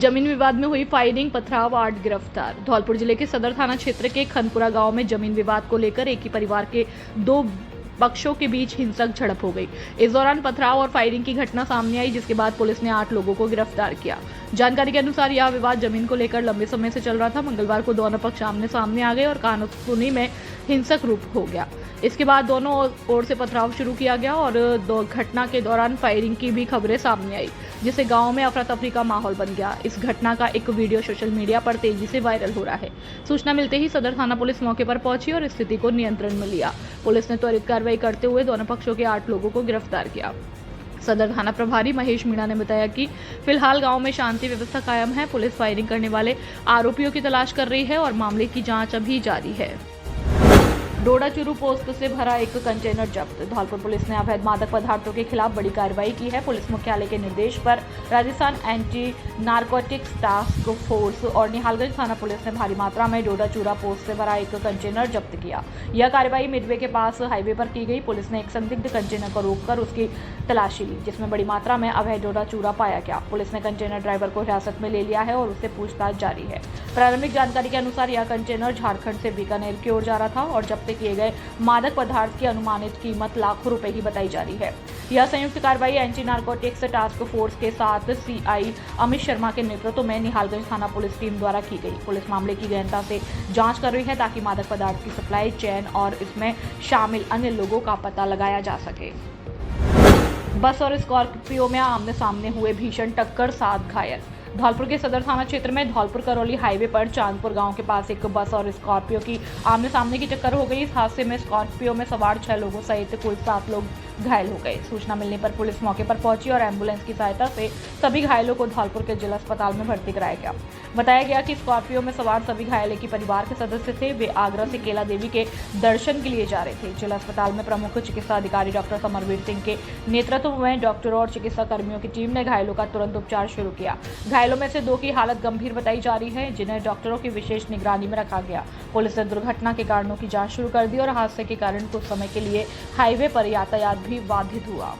जमीन विवाद में हुई फायरिंग, पथराव, 8 गिरफ्तार। धौलपुर जिले के सदर थाना क्षेत्र के खनपुरा गांव में जमीन विवाद को लेकर एक ही परिवार के 2 पक्षों के बीच हिंसक झड़प हो गई। इस दौरान पथराव और फायरिंग की घटना सामने आई, जिसके बाद पुलिस ने 8 लोगों को गिरफ्तार किया। जानकारी के अनुसार यह विवाद जमीन को लेकर लंबे समय से चल रहा था। मंगलवार को दोनों पक्ष आमने सामने आ गए और कहासुनी में हिंसक रूप हो गया। इसके बाद दोनों ओर से पथराव शुरू किया गया और घटना के दौरान फायरिंग की भी खबरें सामने आई, जिससे गांव में अफरा तफरी का माहौल बन गया। इस घटना का एक वीडियो सोशल मीडिया पर तेजी से वायरल हो रहा है। सूचना मिलते ही सदर थाना पुलिस मौके पर पहुंची और स्थिति को नियंत्रण में लिया। पुलिस ने त्वरित कार्रवाई करते हुए दोनों पक्षों के 8 लोगों को गिरफ्तार किया। सदर थाना प्रभारी महेश मीणा ने बताया कि फिलहाल गांव में शांति व्यवस्था कायम है। पुलिस फायरिंग करने वाले आरोपियों की तलाश कर रही है और मामले की जांच अभी जारी है। डोडा चूरू पोस्ट से भरा एक कंटेनर जब्त। धौलपुर पुलिस ने अवैध मादक पदार्थों के खिलाफ बड़ी कार्रवाई की है। पुलिस मुख्यालय के निर्देश पर Rajasthan anti narcotics task force और निहालगंज थाना पुलिस ने भारी मात्रा में डोडा चूरा पोस्ट से भरा एक कंटेनर जब्त किया। यह कार्रवाई मिडवे के पास हाईवे पर की गई। पुलिस ने एक संदिग्ध कंटेनर को रोककर उसकी तलाशी ली, जिसमें बड़ी मात्रा में अवैध डोडा चूरा पाया गया। पुलिस ने कंटेनर ड्राइवर को हिरासत में ले लिया है और उससे पूछताछ जारी है। प्रारंभिक जानकारी के अनुसार यह कंटेनर झारखंड से बीकानेर की ओर जा रहा था और जब्त किए गए मादक पदार्थ की अनुमानित कीमत लाखों रुपए की बताई जा रही है। यह संयुक्त कार्रवाई एंटी नारकोटिक्स टास्क फोर्स के साथ सीआई अमित शर्मा के नेतृत्व में निहालगंज थाना पुलिस टीम द्वारा की गई। पुलिस मामले की गहनता से जांच कर रही है ताकि मादक पदार्थ की सप्लाई चेन और इसमें शामिल अन्य लोगों का पता लगाया जा सके। बस और स्कॉर्पियो में आमने सामने हुए भीषण टक्कर, 7 घायल। धौलपुर के सदर थाना क्षेत्र में धौलपुर करौली हाईवे पर चांदपुर गांव के पास एक बस और स्कॉर्पियो की आमने सामने की टक्कर हो गई। इस हादसे में स्कॉर्पियो में सवार 6 लोगों सहित कुल 7 लोग घायल हो गए। सूचना मिलने पर पुलिस मौके पर पहुंची और एम्बुलेंस की सहायता से सभी घायलों को धौलपुर के जिला अस्पताल में भर्ती कराया गया। बताया गया कि स्कॉर्पियो में सवार सभी घायल एक ही परिवार के सदस्य थे। वे आगरा से केला देवी के दर्शन के लिए जा रहे थे। जिला अस्पताल में प्रमुख चिकित्सा अधिकारी डॉक्टर समरवीर सिंह के नेतृत्व में डॉक्टरों और चिकित्सा कर्मियों की टीम ने घायलों का तुरंत उपचार शुरू किया। घायलों में से 2 की हालत गंभीर बताई जा रही है, जिन्हें डॉक्टरों की विशेष निगरानी में रखा गया। पुलिस ने दुर्घटना के कारणों की जांच शुरू कर दी और हादसे के कारण कुछ समय के लिए हाईवे पर यातायात भी बाधित हुआ।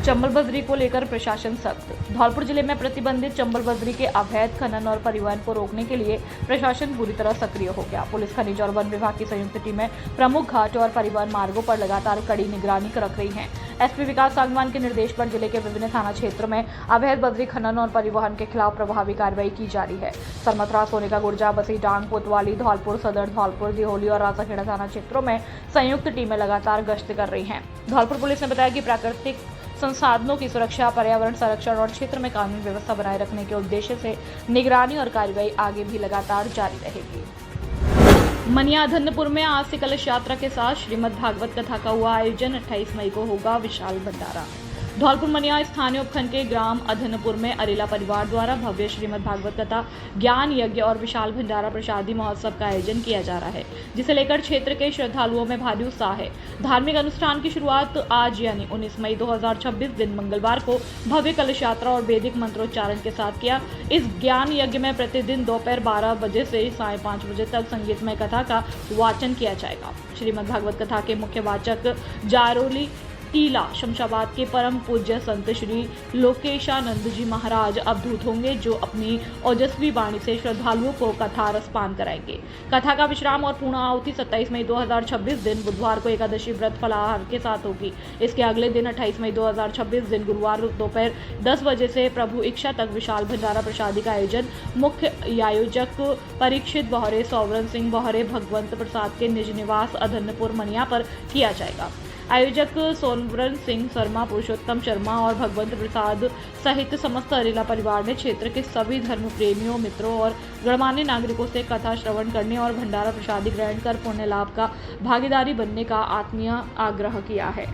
चंबल बजरी को लेकर प्रशासन सख्त। धौलपुर जिले में प्रतिबंधित चंबल बजरी के अवैध खनन और परिवहन को रोकने के लिए प्रशासन पूरी तरह सक्रिय हो गया। पुलिस, खनिज और वन विभाग की संयुक्त टीमें प्रमुख घाट और परिवहन मार्गों पर लगातार कड़ी निगरानी रख रही हैं। एसपी विकास सांगवान के निर्देश पर जिले के विभिन्न थाना क्षेत्रों में अवैध बजरी खनन और परिवहन के खिलाफ प्रभावी कार्रवाई की जा रही है। सरमथरा, सोनेका, गुर्जा, बसी, डांग, कोतवाली, धौलपुर सदर, धौलपुर, दिहोली और राजाखेड़ा थाना क्षेत्रों में संयुक्त टीमें लगातार गश्त कर रही हैं। धौलपुर पुलिस ने बताया कि प्राकृतिक संसाधनों की सुरक्षा, पर्यावरण संरक्षण और क्षेत्र में कानून व्यवस्था बनाए रखने के उद्देश्य से निगरानी और कार्रवाई आगे भी लगातार जारी रहेगी। मनिया अधन्नपुर में आज से कलश यात्रा के साथ श्रीमद् भागवत कथा का हुआ आयोजन। 28 मई को होगा विशाल भंडारा। धौलपुर मनिया स्थानीय उपखंड के ग्राम अधन्नपुर में अरेला परिवार द्वारा भव्य श्रीमद् भागवत कथा, ज्ञान यज्ञ और विशाल भंडारा प्रसादी महोत्सव का आयोजन किया जा रहा है, जिसे लेकर क्षेत्र के श्रद्धालुओं में भारी उत्साह है। धार्मिक अनुष्ठान की शुरुआत आज यानी 19 मई 2026 दिन मंगलवार को भव्य कलश यात्रा और वैदिक मंत्रोच्चारण के साथ किया। इस ज्ञान यज्ञ में प्रतिदिन दोपहर 12 बजे से 5:30 बजे तक संगीतमय कथा का वाचन किया जाएगा। श्रीमद् भागवत कथा के मुख्य वाचक जारोली टीला शमशाबाद के परम पूज्य संत श्री लोकेशानंद जी महाराज अवधूत होंगे, जो अपनी ओजस्वी वाणी से श्रद्धालुओं को कथा रसपान कराएंगे। कथा का विश्राम और पूर्ण आहुति 27 मई 2026 दिन बुधवार को एकादशी व्रत फलाहार के साथ होगी। इसके अगले दिन 28 मई 2026 दिन गुरुवार दोपहर 10 बजे से प्रभु इच्छा तक विशाल भंडारा प्रसादी का आयोजन मुख्य आयोजक परीक्षित बहरे, सौवरन सिंह बहरे, भगवंत प्रसाद के निज निवास अधन्नपुर मनिया पर किया जाएगा। आयोजक सोनवरन सिंह शर्मा, पुरुषोत्तम शर्मा और भगवंत प्रसाद सहित समस्त अरेला परिवार ने क्षेत्र के सभी धर्म प्रेमियों, मित्रों और गणमान्य नागरिकों से कथा श्रवण करने और भंडारा प्रसादी ग्रहण कर पुण्य लाभ का भागीदारी बनने का आत्मीय आग्रह किया है।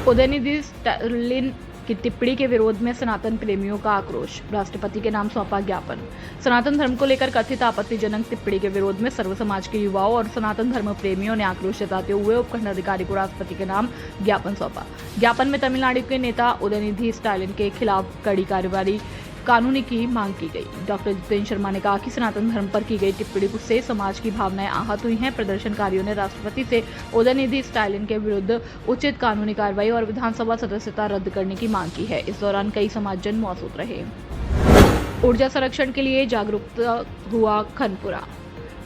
उदयनिधि स्टालिन की टिप्पणी के विरोध में सनातन प्रेमियों का आक्रोश। राष्ट्रपति के नाम सौंपा ज्ञापन। सनातन धर्म को लेकर कथित आपत्तिजनक टिप्पणी के विरोध में सर्व समाज के युवाओं और सनातन धर्म प्रेमियों ने आक्रोश जताते हुए उपखंड अधिकारी को राष्ट्रपति के नाम ज्ञापन सौंपा। ज्ञापन में तमिलनाडु के नेता उदयनिधि स्टालिन के खिलाफ कड़ी कार्रवाई कानूनी की मांग की गई। डॉक्टर जितेंद्र शर्मा ने कहा कि सनातन धर्म पर की गई टिप्पणी से समाज की भावनाएं आहत हुई हैं। प्रदर्शनकारियों ने राष्ट्रपति से उदयनिधि स्टालिन के विरुद्ध उचित कानूनी कार्रवाई और विधानसभा सदस्यता रद्द करने की मांग की है। इस दौरान कई समाजजन मौजूद रहे। ऊर्जा संरक्षण के लिए जागरूकता हुआ खनपुरा।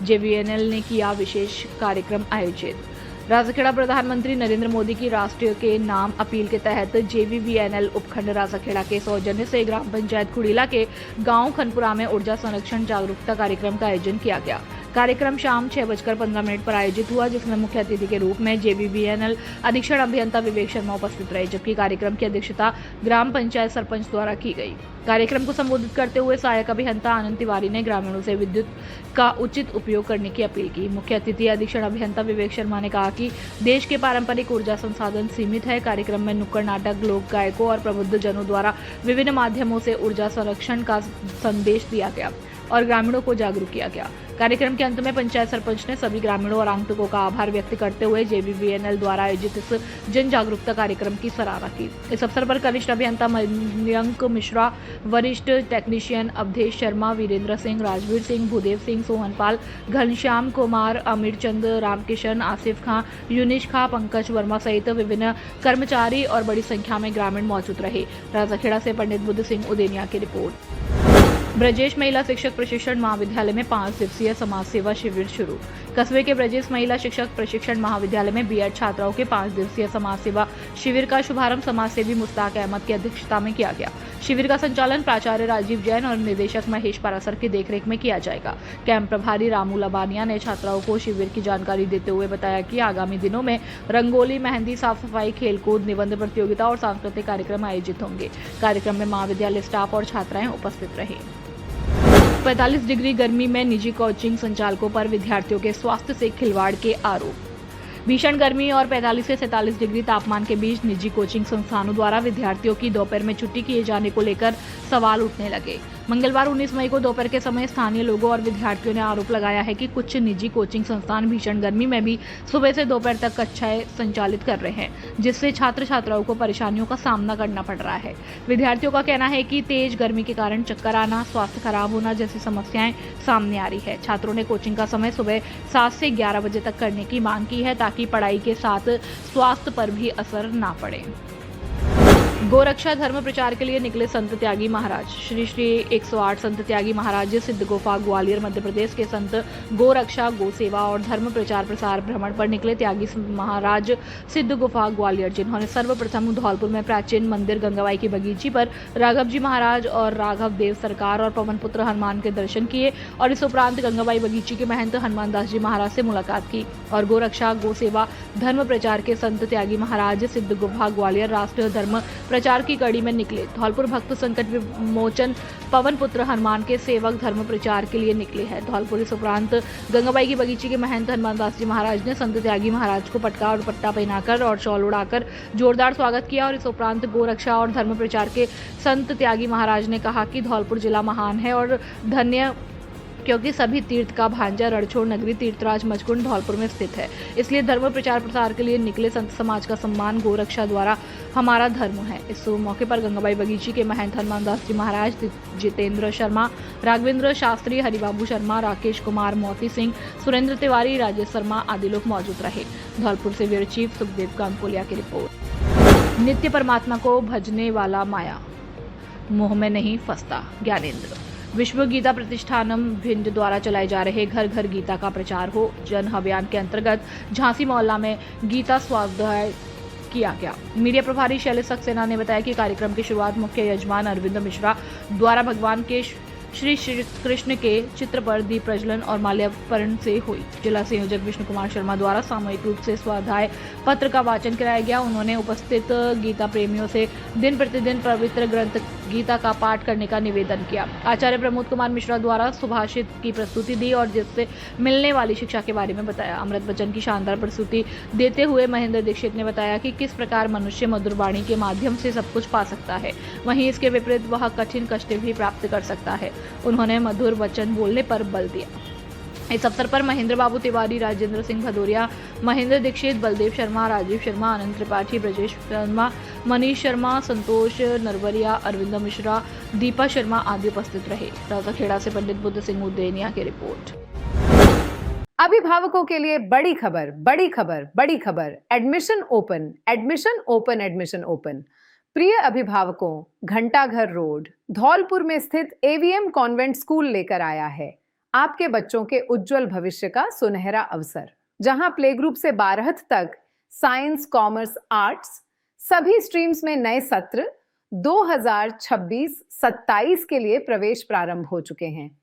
जेवीएनएल ने किया विशेष कार्यक्रम आयोजित। राजाखेड़ा प्रधानमंत्री नरेंद्र मोदी की राष्ट्र के नाम अपील के तहत जेवीवीएनएल उपखंड राजाखेड़ा के सौजन्य से ग्राम पंचायत खुड़ीला के गांव खनपुरा में ऊर्जा संरक्षण जागरूकता कार्यक्रम का आयोजन किया गया। कार्यक्रम शाम 6:15 पर आयोजित हुआ, जिसमें मुख्य अतिथि के रूप में जेवीवीएनएल अधीक्षण अभियंता विवेक शर्मा उपस्थित रहे, जबकि कार्यक्रम की अध्यक्षता ग्राम पंचायत सरपंच द्वारा की गई। कार्यक्रम को संबोधित करते हुए सहायक अभियंता आनंद तिवारी ने ग्रामीणों से विद्युत का उचित उपयोग करने की अपील की। मुख्य अतिथि अधीक्षण अभियंता विवेक शर्मा ने कहा कि देश के पारंपरिक ऊर्जा संसाधन सीमित है। कार्यक्रम में नुक्कड़ नाटक, लोक गायकों और प्रबुद्ध जनों द्वारा विभिन्न माध्यमों से ऊर्जा संरक्षण का संदेश दिया गया और ग्रामीणों को जागरूक किया गया। कार्यक्रम के अंत में पंचायत सरपंच ने सभी ग्रामीणों और आगंतुकों का आभार व्यक्त करते हुए जेवीवीएनएल द्वारा आयोजित इस जन जागरूकता कार्यक्रम की सराहना की। इस अवसर पर कनिष्ठ अभियंता मयंक मिश्रा, वरिष्ठ टेक्नीशियन अवधेश शर्मा, वीरेंद्र सिंह, राजवीर सिंह, भूदेव सिंह, सोहनपाल, घनश्याम कुमार, अमीर चंद, रामकिशन, आसिफ खां, यूनिश खां, पंकज वर्मा सहित विभिन्न कर्मचारी और बड़ी संख्या में ग्रामीण मौजूद रहे। राजाखेड़ा से पंडित बुद्ध सिंह उदेनिया की रिपोर्ट। ब्रजेश महिला शिक्षक प्रशिक्षण महाविद्यालय में 5 दिवसीय समाज सेवा शिविर शुरू। कस्बे के ब्रजेश महिला शिक्षक प्रशिक्षण महाविद्यालय में बीएड छात्राओं के 5 दिवसीय समाज सेवा शिविर का शुभारंभ समाज सेवी मुश्ताक अहमद की अध्यक्षता में किया गया। शिविर का संचालन प्राचार्य राजीव जैन और निदेशक महेश पारासर की देखरेख में किया जाएगा। कैंप प्रभारी रामू लबानिया ने छात्राओं को शिविर की जानकारी देते हुए बताया कि आगामी दिनों में रंगोली, मेहंदी, साफ सफाई, खेलकूद, निबंध प्रतियोगिता और सांस्कृतिक कार्यक्रम आयोजित होंगे। कार्यक्रम में महाविद्यालय स्टाफ और छात्राएं उपस्थित रहे। 45 डिग्री गर्मी में निजी कोचिंग संचालकों पर विद्यार्थियों के स्वास्थ्य से खिलवाड़ के आरोप। भीषण गर्मी और 45 से 47 डिग्री तापमान के बीच निजी कोचिंग संस्थानों द्वारा विद्यार्थियों की दोपहर में छुट्टी किए जाने को लेकर सवाल उठने लगे। मंगलवार 19 मई को दोपहर के समय स्थानीय लोगों और विद्यार्थियों ने आरोप लगाया है कि कुछ निजी कोचिंग संस्थान भीषण गर्मी में भी सुबह से दोपहर तक कक्षाएं संचालित कर रहे हैं, जिससे छात्र छात्राओं को परेशानियों का सामना करना पड़ रहा है। विद्यार्थियों का कहना है कि तेज गर्मी के कारण चक्कर आना, स्वास्थ्य खराब होना जैसी समस्याएं सामने आ रही है। छात्रों ने कोचिंग का समय सुबह 7 से 11 बजे तक करने की मांग की है, ताकि पढ़ाई के साथ स्वास्थ्य पर भी असर ना पड़े। गोरक्षा धर्म प्रचार के लिए निकले संत त्यागी महाराज। श्री श्री 108 संत त्यागी महाराज सिद्ध गुफा ग्वालियर मध्य प्रदेश के संत गोरक्षा, गो सेवा और धर्म प्रचार प्रसार भ्रमण पर निकले त्यागी महाराज सिद्ध गुफा ग्वालियर, जिन्होंने सर्वप्रथम धौलपुर में प्राचीन मंदिर गंगाबाई की बगीची पर राघव जी महाराज और राघव देव सरकार और पवन पुत्र हनुमान के दर्शन किए और इस उपरांत गंगाबाई बगीची के महंत हनुमान दास जी महाराज से मुलाकात की और गोरक्षा, गो सेवा, धर्म प्रचार के संत त्यागी महाराज सिद्ध गुफा ग्वालियर राष्ट्रीय धर्म प्रचार की कड़ी में निकले। धौलपुर भक्त संकट विमोचन पवन पुत्र हनुमान के सेवक धर्म प्रचार के लिए निकले हैं। धौलपुर इस उपरांत गंगाबाई की बगीची के महंत हनुमान दास जी महाराज ने संत त्यागी महाराज को पटका और दुपट्टा पहनाकर और शॉल उड़ाकर जोरदार स्वागत किया और इस उपरांत गोरक्षा और धर्म प्रचार के संत त्यागी महाराज ने कहा कि धौलपुर जिला महान है और धन्य, क्योंकि सभी तीर्थ का भांजा रणछोड़ नगरी तीर्थराज मचकुंड धौलपुर में स्थित है। इसलिए धर्म प्रचार प्रसार के लिए निकले संत समाज का सम्मान गोरक्षा द्वारा हमारा धर्म है। इस मौके पर गंगाबाई बगीची के महंत हनुमान दास जी महाराज, जितेंद्र शर्मा, राघवेंद्र शास्त्री, हरिबाबू शर्मा, राकेश कुमार, मोती सिंह, सुरेंद्र तिवारी, राजेश शर्मा आदि लोग मौजूद रहे। धौलपुर से ब्यूरो चीफ सुखदेव कांकोलिया की रिपोर्ट। नित्य परमात्मा को भजने वाला माया मोह में नहीं फंसता। ज्ञानेंद्र। विश्व गीता प्रतिष्ठानम भिंड द्वारा चलाए जा रहे घर घर गीता का प्रचार हो जन अभियान के अंतर्गत झांसी मोहल्ला में गीता स्वाध्याय किया गया। मीडिया प्रभारी शैलेश सक्सेना ने बताया कि कार्यक्रम की शुरुआत मुख्य यजमान अरविंद मिश्रा द्वारा भगवान के श्री कृष्ण के चित्र पर दीप प्रज्वलन और माल्यार्पण से हुई। जिला संयोजक विष्णु कुमार शर्मा द्वारा सामूहिक रूप से स्वाध्याय पत्र का वाचन कराया गया। उन्होंने उपस्थित गीता प्रेमियों से दिन प्रतिदिन पवित्र ग्रंथ गीता का पाठ करने का निवेदन किया। आचार्य प्रमोद कुमार मिश्रा द्वारा सुभाषित की प्रस्तुति दी और जिससे मिलने वाली शिक्षा के बारे में बताया। अमृत वचन की शानदार प्रस्तुति देते हुए महेंद्र दीक्षित ने बताया कि किस प्रकार मनुष्य मधुर वाणी के माध्यम से सब कुछ पा सकता है, वहीं इसके विपरीत वह कठिन कष्ट भी प्राप्त कर सकता है। उन्होंने मधुर वचन बोलने पर बल दिया। इस अवसर पर महेंद्र बाबू तिवारी, राजेंद्र सिंह भदौरिया, महेंद्र दीक्षित, बलदेव शर्मा, राजीव शर्मा, आनंद त्रिपाठी, ब्रजेश शर्मा, मनीष शर्मा, संतोष नरवरिया, अरविंद मिश्रा, दीपा शर्मा आदि उपस्थित रहे। राजाखेड़ा से पंडित बुद्ध सिंह उदेनिया की रिपोर्ट। अभिभावकों के लिए बड़ी खबर, बड़ी खबर, बड़ी खबर। Admission open, admission open, admission open. प्रिय अभिभावकों, घंटाघर रोड धौलपुर में स्थित एवीएम कॉन्वेंट स्कूल लेकर आया है आपके बच्चों के उज्जवल भविष्य का सुनहरा अवसर, जहां प्ले ग्रुप से 12th तक साइंस, कॉमर्स, आर्ट्स सभी स्ट्रीम्स में नए सत्र 2026-27 के लिए प्रवेश प्रारंभ हो चुके हैं।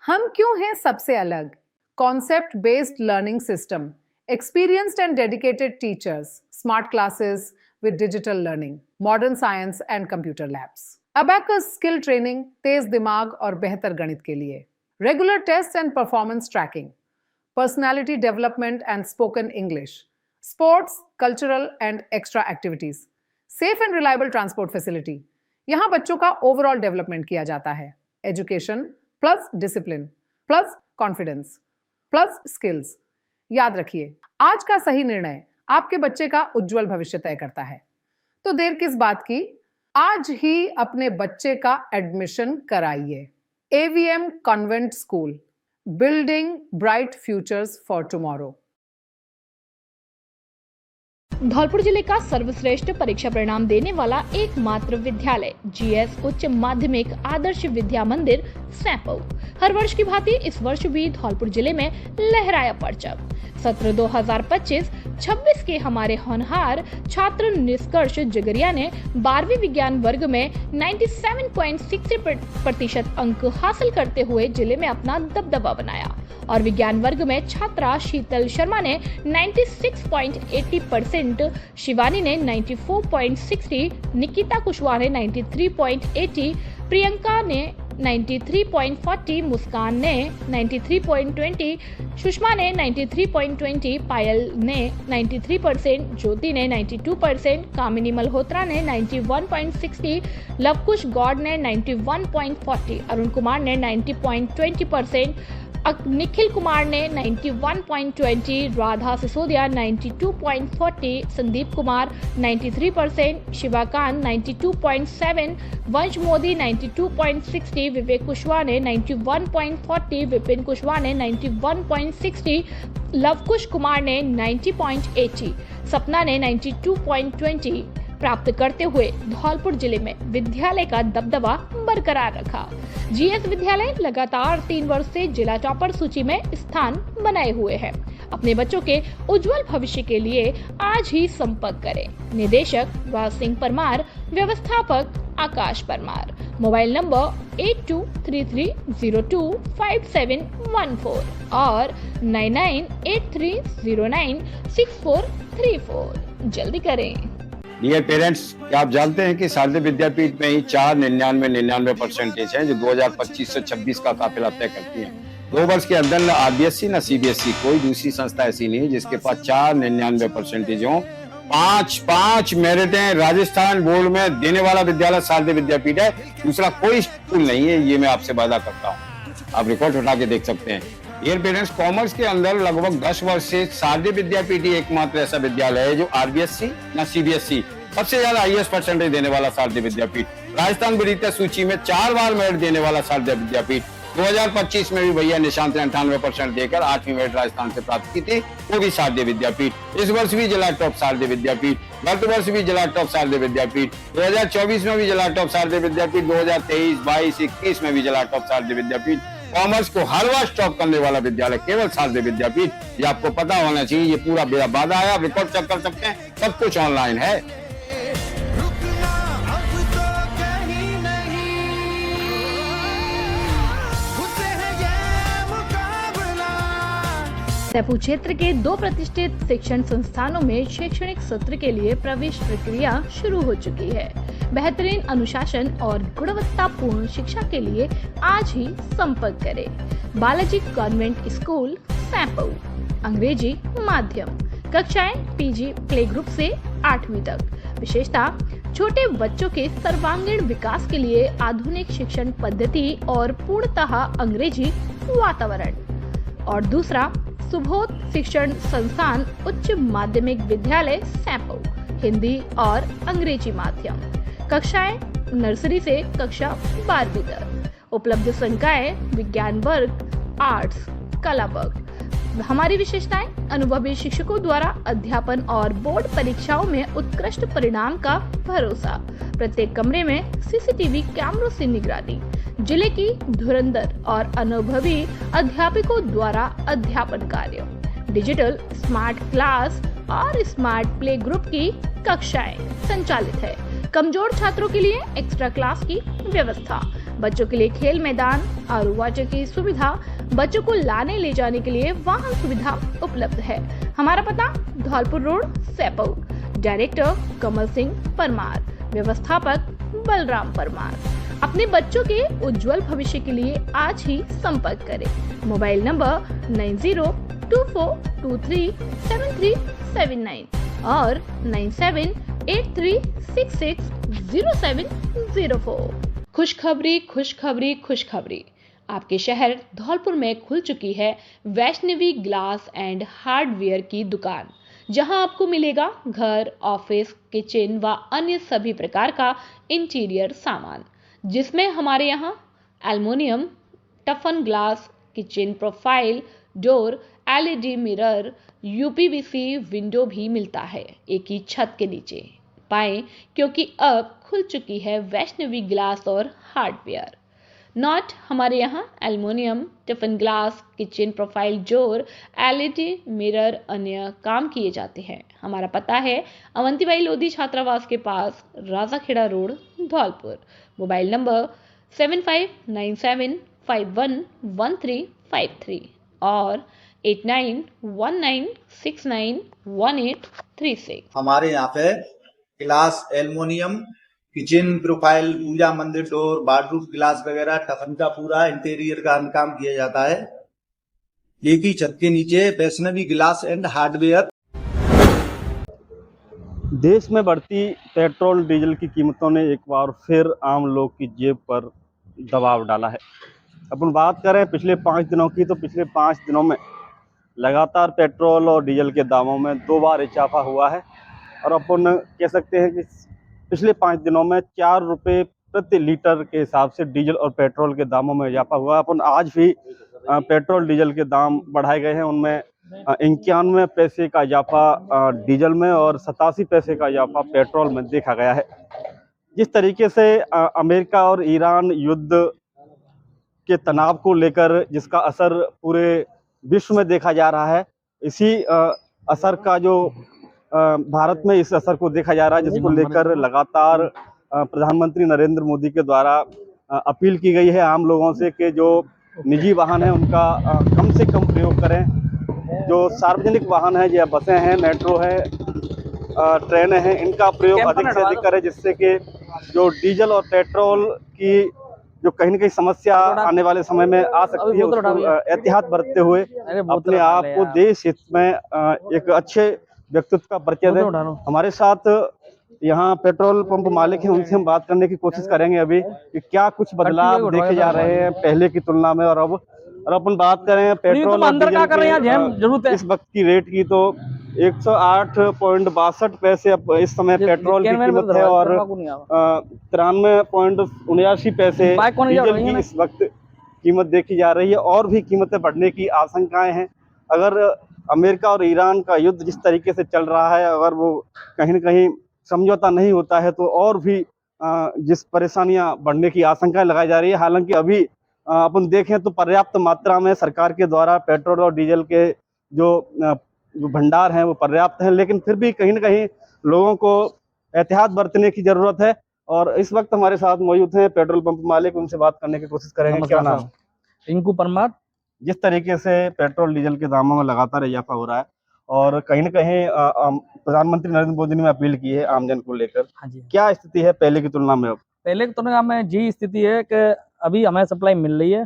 हम क्यों हैं सबसे अलग? Concept based learning system, experienced and dedicated teachers, smart classes with digital learning, modern science and computer labs. Abacus skill training, तेज दिमाग और बेहतर गणित के लिए. Regular tests and performance tracking. Personality development and spoken English. Sports, cultural and extra activities. Safe and reliable transport facility. यहाँ बच्चों का overall development किया जाता है. Education plus discipline plus confidence plus skills. याद रखिए, आज का सही निर्णय आपके बच्चे का उज्जवल भविष्य तय करता है। तो देर किस बात की, आज ही अपने बच्चे का एडमिशन कराइए। AVM convent school, building bright futures for tomorrow. Dholpur जिले का सर्वश्रेष्ठ परीक्षा परिणाम देने वाला एकमात्र विद्यालय जीएस उच्च माध्यमिक आदर्श विद्या मंदिर सैंपऊ हर वर्ष की भांति इस वर्ष भी धौलपुर जिले में लहराया परचम। सत्र 2025-26 के हमारे होनहार छात्र निष्कर्ष जगरिया ने 12वीं विज्ञान वर्ग में 97.60% अंक हासिल करते हुए जिले में अपना दबदबा बनाया और विज्ञान वर्ग में छात्रा शीतल शर्मा ने 96.80%, शिवानी ने 94.60, निकिता कुशवाहा ने 93.80, प्रियंका ने 93.40, मुस्कान ने 93.20, सुषमा ने 93.20, पायल ने 93%, ज्योति ने 92%, कामिनी मल्होत्रा ने 91.60, लवकुश गौड़ ने 91.40, अरुण कुमार ने 90.20%, निखिल कुमार ने 91.20, राधा सिसोदिया 92.40, संदीप कुमार 93%, शिवाकांत 92.7, वंश मोदी 92.60, विवेक कुशवाहा ने 91.40, विपिन कुशवाहा ने 91.60, लवकुश कुमार ने 90.80, सपना ने 92.20 प्राप्त करते हुए धौलपुर जिले में विद्यालय का दबदबा बरकरार रखा। जीएस विद्यालय लगातार 3 वर्ष से जिला टॉपर सूची में स्थान बनाए हुए है। अपने बच्चों के उज्जवल भविष्य के लिए आज ही संपर्क करें। निदेशक राज सिंह परमार, व्यवस्थापक आकाश परमार, मोबाइल नंबर 8233025714 और 9983096434। जल्दी करें। डियर पेरेंट्स, क्या आप जानते हैं कि शारदीय विद्यापीठ में ही 499% हैं जो 2025 से 26 का काफिला तय करती हैं। 2 वर्ष के अंदर न आरबीएसई न सीबीएसई कोई दूसरी संस्था ऐसी नहीं है जिसके पास 499% हो। 5 मेरिटें राजस्थान बोर्ड में देने वाला विद्यालय शारदीय विद्यापीठ है। दूसरा कोई स्कूल नहीं है, ये मैं आपसे वादा करता हूँ। आप रिकॉर्ड उठा के देख सकते हैं। डियर पेरेंट्स, कॉमर्स के अंदर लगभग 10 वर्ष से शारदीय विद्यापीठ ही एकमात्र ऐसा विद्यालय है जो आरबीएसई न सीबीएसई सबसे ज्यादा हाईएस्ट परसेंटेज देने वाला शारदीय विद्यापीठ, राजस्थान वरीयता सूची में 4 बार मेरिट देने वाला शारदीय विद्यापीठ। 2025 में भी भैया निशांत ने 98% देकर 8वीं मेरिट राजस्थान से प्राप्त की थी, वो भी शारदीय विद्यापीठ। इस वर्ष भी जिला टॉप शारदीय विद्यापीठ, गत वर्ष भी जिला टॉप शारदीय विद्यापीठ, 2024 में भी जिला टॉप शारदीय विद्यापीठ, 2023, 22, 21 में भी जिला टॉप शारदीय विद्यापीठ। कॉमर्स को हर वर्ष टॉप करने वाला विद्यालय केवल शारदीय विद्यापीठ, ये आपको पता होना चाहिए। ये पूरा मेरा वादा है, आप रिकॉर्ड चेक कर सकते हैं, सब कुछ ऑनलाइन है। सैंपऊ क्षेत्र के 2 प्रतिष्ठित शिक्षण संस्थानों में शैक्षणिक सत्र के लिए प्रवेश प्रक्रिया शुरू हो चुकी है। बेहतरीन अनुशासन और गुणवत्तापूर्ण शिक्षा के लिए आज ही संपर्क करें। बालाजी कॉन्वेंट स्कूल सैंपऊ, अंग्रेजी माध्यम, कक्षाएं पीजी प्ले ग्रुप से 8वीं तक। विशेषता, छोटे बच्चों के सर्वांगीण विकास के लिए आधुनिक शिक्षण पद्धति और पूर्णतः अंग्रेजी वातावरण। और दूसरा, सुबोध शिक्षण संस्थान उच्च माध्यमिक विद्यालय सैंपऊ, हिंदी और अंग्रेजी माध्यम, कक्षाएं नर्सरी से कक्षा 12वीं तक। उपलब्ध संकाय विज्ञान वर्ग, आर्ट्स, कला वर्ग, हमारी विशेषताएं: अनुभवी शिक्षकों द्वारा अध्यापन और बोर्ड परीक्षाओं में उत्कृष्ट परिणाम का भरोसा, प्रत्येक कमरे में सीसीटीवी कैमरों से निगरानी, जिले की धुरंधर और अनुभवी अध्यापकों द्वारा अध्यापन कार्य, डिजिटल स्मार्ट क्लास और स्मार्ट प्ले ग्रुप की कक्षाएं संचालित है। कमजोर छात्रों के लिए एक्स्ट्रा क्लास की व्यवस्था, बच्चों के लिए खेल मैदान, आरओ वाटर की सुविधा, बच्चों को लाने ले जाने के लिए वाहन सुविधा उपलब्ध है। हमारा पता: धौलपुर रोड, सैपौर। डायरेक्टर कमल सिंह परमार, व्यवस्थापक बलराम परमार। अपने बच्चों के उज्जवल भविष्य के लिए आज ही संपर्क करें। मोबाइल नंबर 9024237379 और 9783660704। खुशखबरी खुशखबरी खुशखबरी, आपके शहर धौलपुर में खुल चुकी है वैष्णवी ग्लास एंड हार्डवेयर की दुकान, जहां आपको मिलेगा घर, ऑफिस, किचन व अन्य सभी प्रकार का इंटीरियर सामान, जिसमें हमारे यहाँ aluminium, toughen glass, kitchen profile, door, LED mirror, UPVC window भी मिलता है एक ही छत के नीचे। पाएं, क्योंकि अब खुल चुकी है वैष्णवी ग्लास और हार्डवेयर। नॉट हमारे यहाँ aluminium, tiffin glass, kitchen profile door, LED mirror अन्य काम किए जाते हैं। हमारा पता है अवंतीबाई लोधी छात्रावास के पास, Rajakheda road, Dholpur. Mobile number 7597511353 और 8919691836। हमारे यहाँ पे ग्लास, एल्युमिनियम, किचन प्रोफाइल, पूजा मंदिर डोर, बाथरूम ग्लास वगैरह टफन का पूरा इंटीरियर का काम किया जाता है। एक ही छत के नीचे वैष्णवी ग्लास एंड हार्डवेयर। देश में बढ़ती पेट्रोल डीजल की कीमतों ने एक बार फिर आम लोग की जेब पर दबाव डाला है। अपन बात करें पिछले 5 दिनों की, तो पिछले 5 दिनों में लगातार पेट्रोल और डीजल के दामों में 2 बार इजाफा हुआ है और अपन कह सकते हैं कि पिछले 5 दिनों में 4 रुपये प्रति लीटर के हिसाब से डीजल और पेट्रोल के दामों में इजाफा हुआ है। अपन आज भी पेट्रोल डीजल के दाम बढ़ाए गए हैं, उनमें 91 पैसे का इजाफा डीजल में और 87 पैसे का इजाफा पेट्रोल में देखा गया है। जिस तरीके से अमेरिका और ईरान युद्ध के तनाव को लेकर जिसका असर पूरे विश्व में देखा जा रहा है, इसी असर का जो भारत में इस असर को देखा जा रहा है, जिसको लेकर लगातार प्रधानमंत्री नरेंद्र मोदी के द्वारा अपील की गई है आम लोगों से कि जो निजी वाहन है उनका कम से कम प्रयोग करें। जो सार्वजनिक वाहन है, या बसें हैं, मेट्रो है, ट्रेनें हैं, इनका प्रयोग अधिक से अधिक करें, जिससे कि जो डीजल और पेट्रोल की जो कहीं न कहीं समस्या आने वाले समय में आ सकती है, उसको एहतियात बरतते हुए अपने आप को देश हित में एक अच्छे व्यक्तित्व का परिचय दें। हमारे साथ यहाँ पेट्रोल पंप मालिक हैं, उनसे हम बात करने की कोशिश करेंगे अभी कि क्या कुछ बदलाव देखे जा रहे हैं पहले की तुलना में और अब। और अपन बात करें पेट्रोल और डीजल की इस वक्त की रेट की, तो 108.62 पैसे अब इस समय पेट्रोल की कीमत है और 93.79 पैसे डीजल की इस वक्त कीमत देखी जा रही है। और भी कीमतें बढ़ने की आशंकाएं हैं। अगर अमेरिका और ईरान का युद्ध जिस तरीके से चल रहा है, अगर वो कहीं न कहीं समझौता नहीं होता है, तो और भी जिस परेशानियां बढ़ने की आशंकाएं लगाई जा रही है। हालांकि अभी अपन देखें तो पर्याप्त मात्रा में सरकार के द्वारा पेट्रोल और डीजल के जो भंडार हैं वो पर्याप्त हैं, लेकिन फिर भी कहीं न कहीं लोगों को एहतियात बरतने की जरूरत है। और इस वक्त हमारे साथ मौजूद हैं पेट्रोल पंप मालिक, उनसे बात करने की कोशिश करेंगे। क्या नाम? रिंकू परमार। जिस तरीके से पेट्रोल डीजल के दामों में लगातार इजाफा हो रहा है और कहीं न कहीं प्रधानमंत्री नरेंद्र मोदी ने अपील की है आमजन को लेकर, क्या स्थिति है पहले की तुलना में? अब पहले की तुलना में जी स्थिति है कि अभी हमें सप्लाई मिल रही है,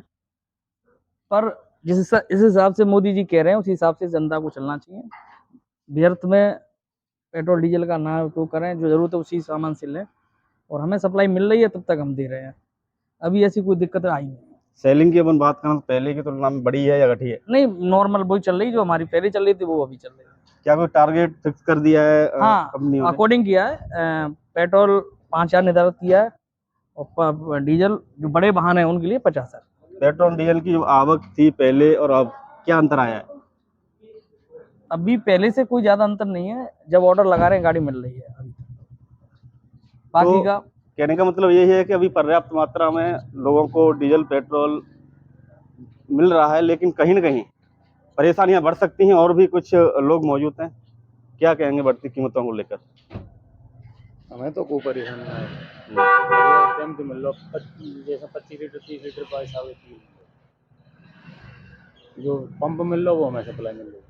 पर इस हिसाब से मोदी जी कह रहे हैं उस हिसाब से जनता को चलना चाहिए। व्यर्थ में पेट्रोल डीजल का ना उपयोग करें, जो जरूरत है उसी सामान से लें, और हमें सप्लाई मिल रही है तब तक हम दे रहे हैं। अभी ऐसी कोई दिक्कत आई नहीं। सेलिंग की अपन बात करें तो पहले की तुलना में बढ़ी है या घटी है? नहीं, नॉर्मल वही चल रही, जो हमारी पहले चल रही थी वो अभी चल रही है। क्या कोई टारगेट फिक्स कर दिया है? हाँ, अकॉर्डिंग किया है। पेट्रोल 5,000 निर्धारित किया है और डीजल जो बड़े वाहन है उनके लिए 50,000। पेट्रोल डीजल की जो आवक थी पहले और अब क्या अंतर आया है? अभी पहले से कोई ज्यादा अंतर नहीं है, जब ऑर्डर लगा रहे हैं गाड़ी मिल रही है अभी। बाकी तो का कहने का मतलब यही है कि अभी पर्याप्त मात्रा में लोगों को डीजल पेट्रोल मिल रहा है, लेकिन कहीं न कहीं परेशानियां बढ़ सकती हैं और भी कुछ लोग मौजूद हैं। क्या कहेंगे बढ़ती कीमतों को लेकर? हमें तो कोई परेशानी नहीं है। टाइम तो मिल लो जैसे 25 लीटर 30 लीटर का हिसाब है, जो पंप मिल लो वो हमें सप्लाई मिल रही है।